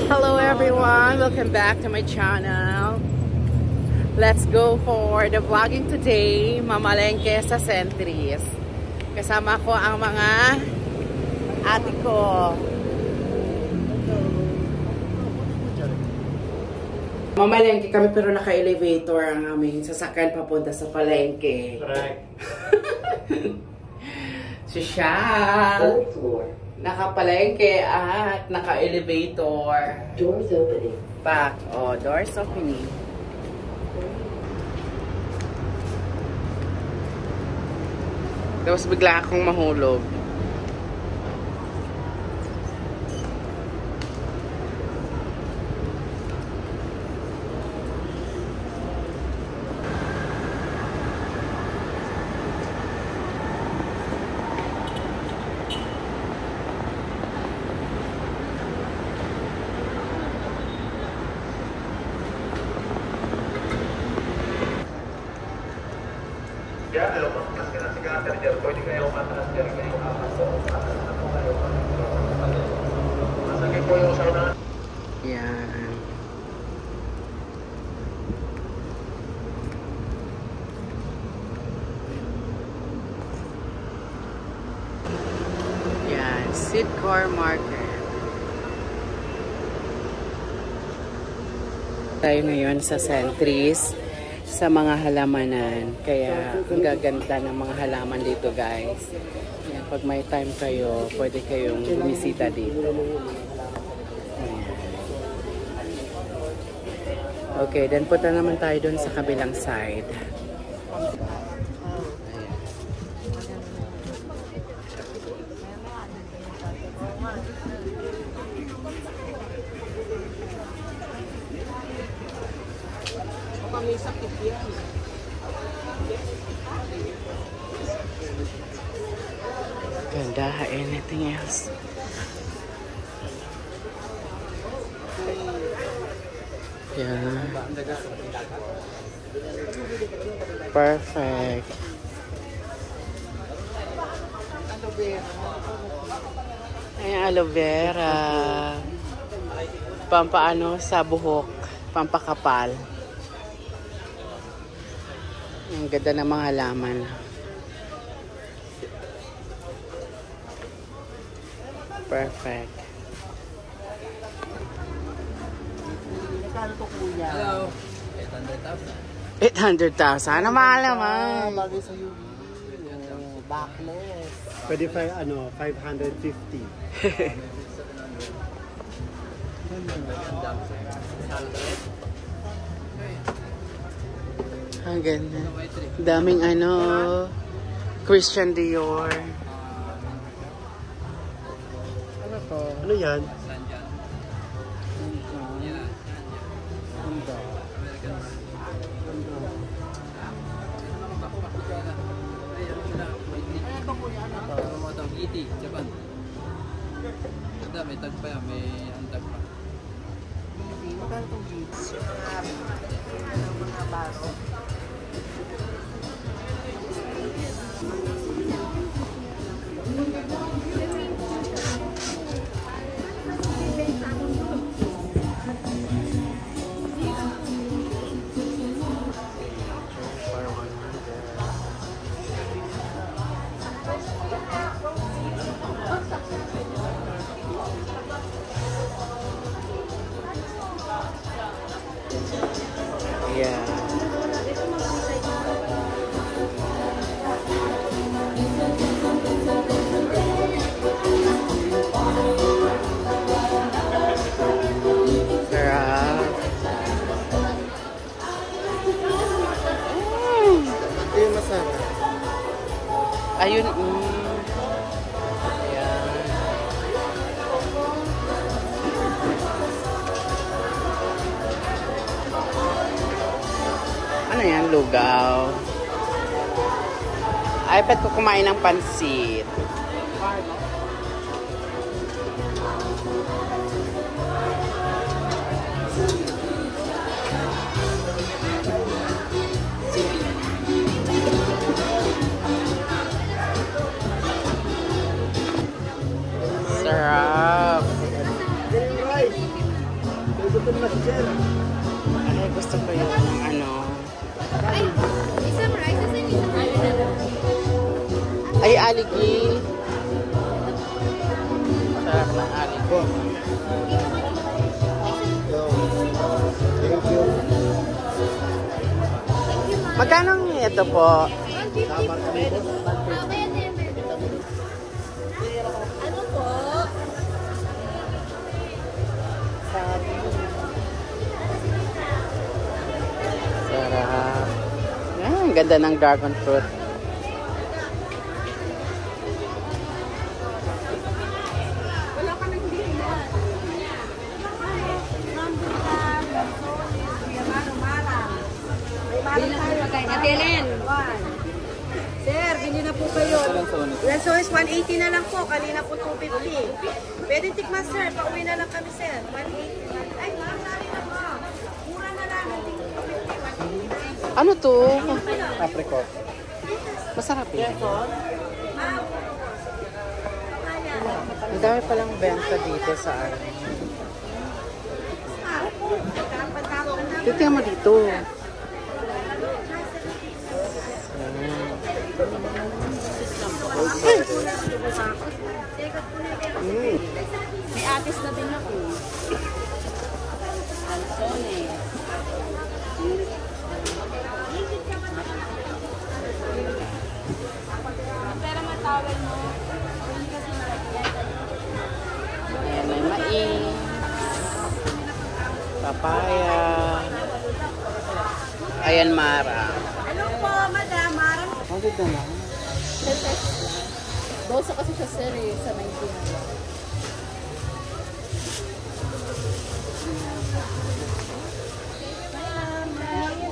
Hello everyone! Welcome back to my channel. Let's go for the vlogging today. Mamalengke sa Centris. Kasama ko ang mga ate ko. Mamalengke kami pero naka-elevator ang aming sasakyan papunta sa palengke. Correct. Social. Nakapalengke at naka-elevator. Doors opening. Back. Oh, doors opening. Tapos bigla akong mahulog. Yan. Yan, Sidcor Market. Tayo ngayon sa Centris sa mga halamanan. Kaya ang gaganda ng mga halaman dito, guys. Yan, pag may time kayo, pwede kayong bumisita dito. Okay, then punta naman tayo dun sa kabilang side. Ganda, anything else? Yeah. Perfect. Ayan, aloe vera. Pampaano sa buhok. Pampakapal. Ang ganda ng mga halaman. Perfect. Hello. 800,000. Ano mahal naman? Bagay sa UV. Backless. Pwede pa ano, 550. Ang ganda. Daming ano, Christian Dior. Ano to? Ano yan? May tag pa yan, may antag pa. Magkano itong jeans? Mga baro. Yeah. Sarap. Ito yung masarap. Ayun. Ano yan? Lugaw. Ay, ba't ko kumain ng pansit? Sarap. Ay, gusto ko yung ano. Ay, aligi. Sarap ng aligi. Thank you. Magkano ito po? Tama kami po. Ano po? Sarap. Ang ganda ng dragon fruit. Ate Helen. Sir, bili na po kayo. Lansones, 180 na lang po. Kanina po 250. Pwede tikman, sir. Pauwi na lang kami, sir. 180. Ay, ma'am, sorry na po. Mura na lang. 250. Ano to? Apricot. Masarap yan. Ang dami palang benta dito sa ano. Tingnan mo dito. May atis na din ako. Lansones. Pero matawal mo. Ayan, may mais. Papaya. Ayan, Mara. Ano po, madam? Marang Ang ganda na. Dosa kasi siya, sir, sa 19.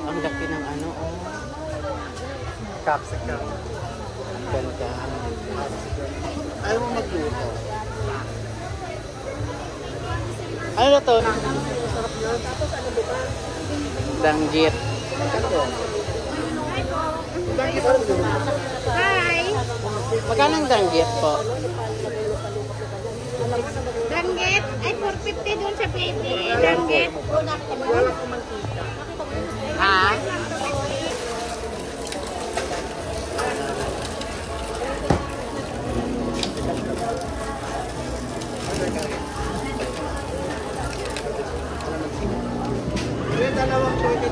Ang laki ng ano, oh. Capsicum. Ang ganda. Ayaw mo magluto. Ano na to? Danggit. Hi! Magkano ang danggit po? Danggit? Ay, 450 doon sa plate. Danggit? Ha?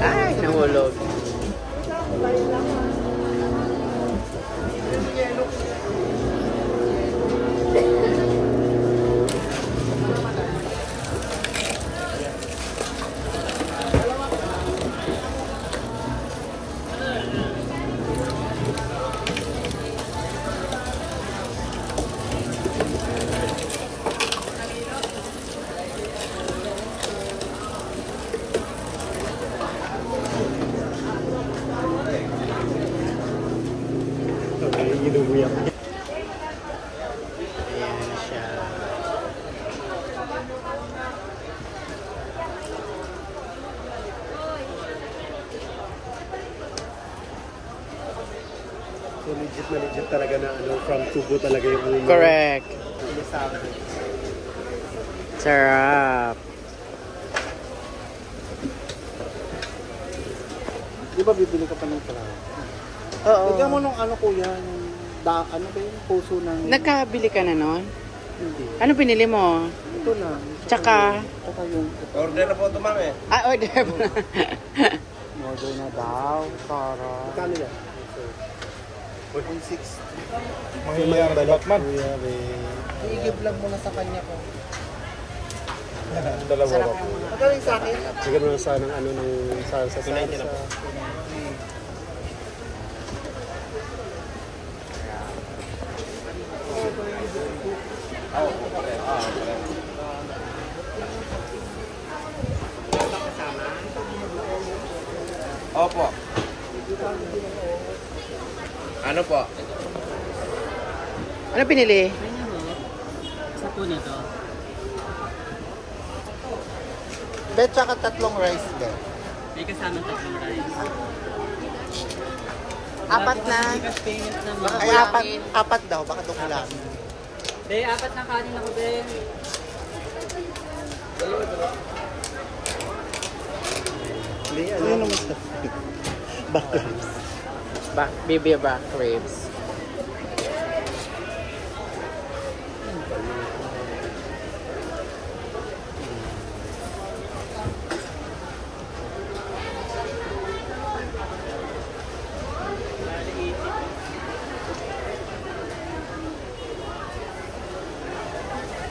Ay, nahulog. Okay, inuwi ako. Ayan siya. So legit talaga na ano, from tubo talaga yung ulo. Correct. Ano sabi? Sarap. Di ba bibili ka pa ng flower? Oo. Tignan mo nung ano kuya, yung ano ba yung puso ng... Nagkabili ka na nun? Hindi. Ano pinili mo? Ito lang. Tsaka? Tsaka yung... Order na po ito, ma'am eh. Ah, order mo na. Order na daw. Para... Kano yan? 1.6. Mahiyang balot, ma'am. Kuya, I-give lang muna sa kanya ko. Dalawa Sarap po. yung mga. Magaling sa akin. Sige mo sa ng ano ng salsa. Opo. Ano po? Ano pinili? Sa po nito. Bet, tsaka tatlong rice bet. May kasama tatlong rice. Apat na. Payment na mo. Ay, apat daw. Baka doon lang. Apat na kanin ako din. Hindi, ano naman sa back ribs. Baby back ribs.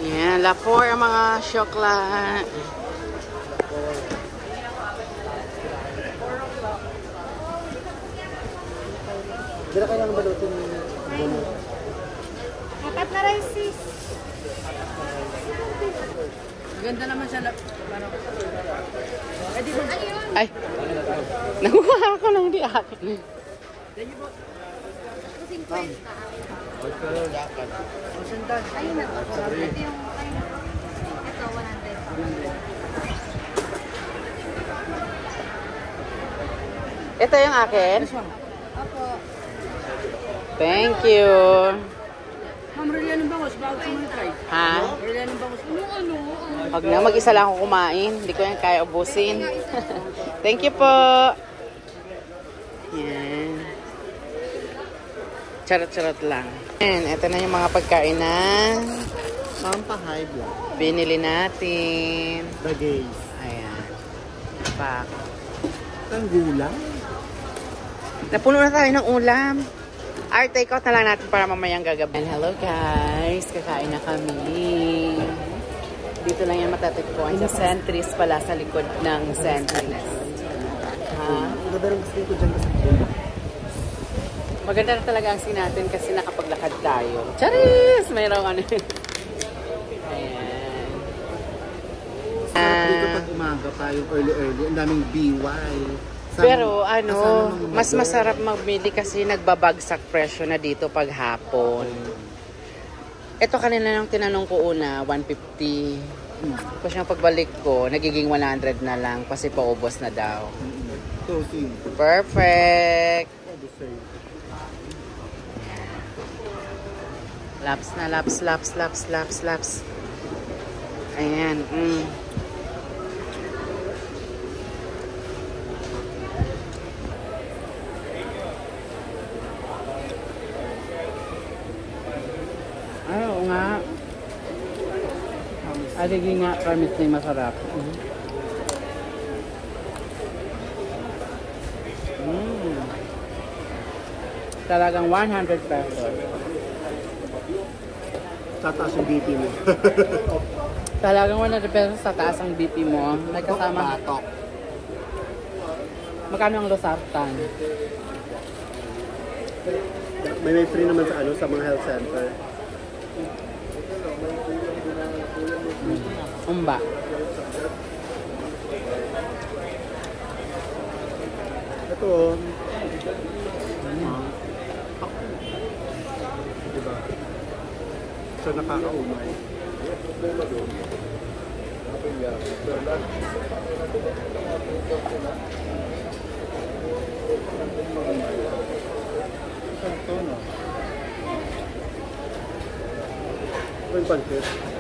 Yan, lapor ang mga syokla. Hindi na kailangan balutin. Apat na rice, sis. Maganda naman siya. Ay, nakuha ako lang, hindi akin. Ayun na po. Ito yung ito, 100. Ito yung akin. Opo. Thank you. Ma'am, Relia ng bangos. Bago sumunod. Ha? Relia ng bangos. Ano? Huwag na, mag-isa lang ako kumain. Hindi ko yan kaya ubusin. Thank you po. Yan. Charot-charot lang. Yan, ito na yung mga pagkain na Pampa-high blood. binili natin. The gays. Ayan. Pak. Ang gulang. Napuno na tayo ng ulam. Take out na lang natin para mamayang gagabi. And hello guys, kakain na kami. Dito lang yan matatagpuan sa Centris pala, sa likod ng Centris. Ha? Pero gusto ko dyan kasi Maganda na talaga ang scene natin kasi nakapaglakad tayo. Charis! Mayroong ano. Ayan. dito pag umaga pa yung early. Ang daming BY. Pero ano, mas masarap magmili kasi nagbabagsak presyo na dito pag hapon. Ito kanina nang tinanong ko una, 150. Tapos yung pagbalik ko, nagiging 100 na lang kasi paubos na daw. Perfect! Laps na, laps. Ayan. Ay, oo nga. Aligin nga, promise na masarap. Talagang 100 pesos. Tataas yung BP mo. Talagang 100 pesos sa taas ang BP mo. May kasama. Batok. Magkano ang losartan? May free naman sa sa mga health center. Umba. Ito diba? So nakakaumay. Ito no? Ito yung pancake.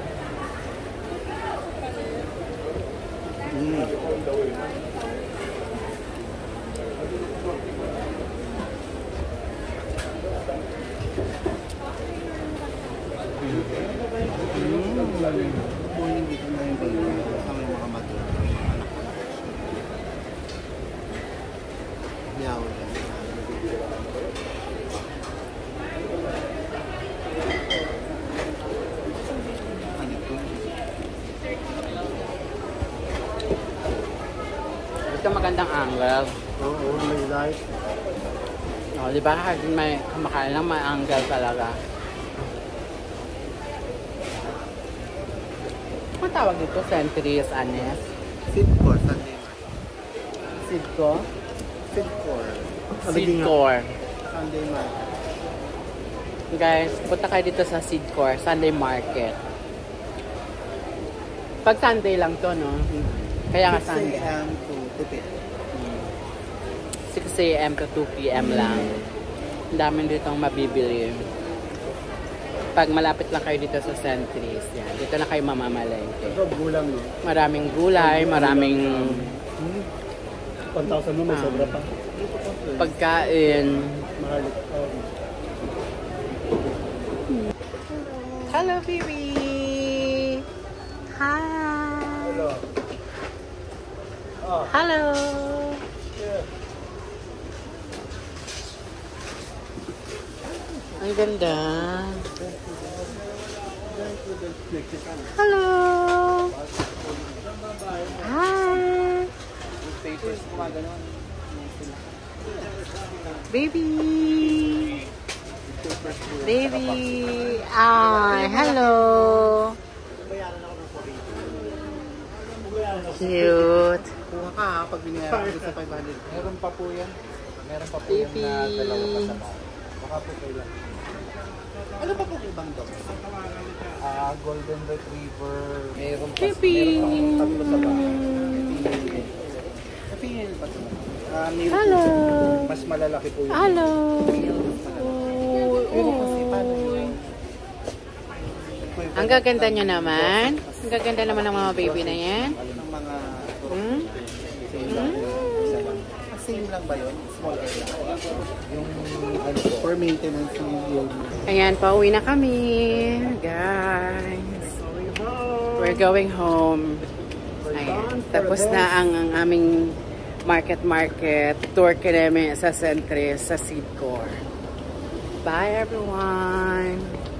Morning dito na yung bayo. Kami mga matulog. Yaw. Ito magandang angle. Oo, may light. O, di ba? Kasi may kumakain lang, may angle talaga. Ano tawag dito? Centuries, Anes? Sidcore, Sunday night. Sidco? Sidcore. Sidcore. Sunday night. Guys, punta kayo dito sa Sidcore, Sunday Market. Pag Sunday lang to, no? Kaya nga 6 Sunday. a.m. to 2 p.m. 6 a.m. to 2 p.m. lang. Ang daming ditong mabibili. Pag malapit lang kayo dito sa Centuries, yan. Dito na kayo mamamalengke. Ito, gulang no? Maraming gulay, maraming 1,000 mo, may sobra pa. Pagkain. Mahal. Hello, baby. Hi. Hello. Hello. Ang ganda. Hello. Hi. Baby. Baby. Ay, hello. Cute. Kuha ka ha, pag binayaran ko sa 500. Meron pa po yan. Meron pa po yan Baby. na dalawa kasama. Baka po kailan. Ano pa po ibang dog? Golden Retriever. Meron pa. Baby. Meron pa tatlo sa bahay. Kapingin pa ito. Hello. Mas malalaki po yun. Hello. Pero kasi paano yun? Ang gaganda nyo naman. Ang gaganda naman ng mga baby na yan. Ano ng mga Hmm? same lang ba yun? Small air lang. Yung ano po, for maintenance yung Ayan, pauwi na kami. Guys. We're going home. Ayan. Tapos na ang aming market tour kami sa Centris, sa Seedcore. Bye everyone!